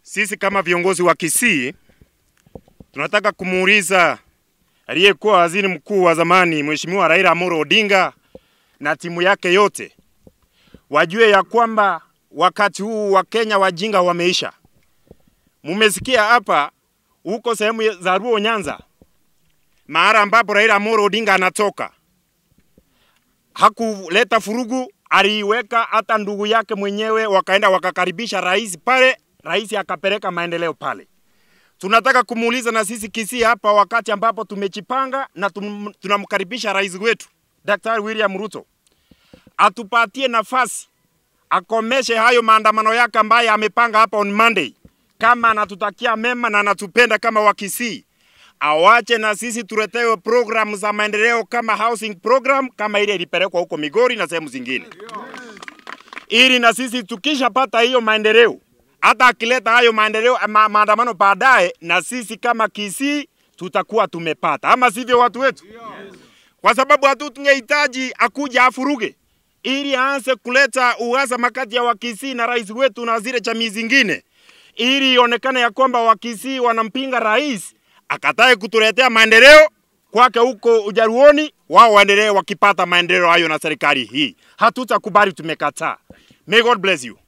Sisi kama viongozi wa Kisii tunataka kumuuliza aliyekuwa waziri mkuu wa zamani Mheshimiwa Raila Amolo Odinga na timu yake yote wajue ya kwamba wakati huu wa Kenya wajinga wameisha. Mumesikia hapa huko sehemu za Ruo Nyanza, mahali ambapo Raila Amolo Odinga anatoka, hakuleta furugu, aliweka hata ndugu yake mwenyewe, wakaenda wakakaribisha rais pale, rais akapeleka maendeleo pale. Tunataka kumuuliza na sisi Kisii hapa, wakati ambapo tumejipanga na tunamkaribisha rais wetu Daktari William Ruto, atupatie nafasi akomeshe hayo maandamano yake ambaye amepanga hapa on Monday. Kama anatutakia mema na anatupenda kama wa Kisii, awache na sisi tuletewe program za maendeleo kama housing program kama ile ilipelekwa huko Migori na sehemu zingine. Ili na sisi tukishapata hiyo maendeleo, hata akileta hayo maendeleo maandamano baadaye, na sisi kama Kisii tutakuwa tumepata, ama sivyo watu wetu? Kwa sababu hatungehitaji akuja afuruge ili aanze kuleta uhasama kati ya Wakisii na rais wetu na zile jamii zingine, ili ionekane ya kwamba Wakisii wanampinga rais akatae kutuletea maendeleo kwake huko Ujaruoni, wao waendelee wakipata maendeleo hayo na serikali hii. Hatutakubali, tumekataa. May God bless you.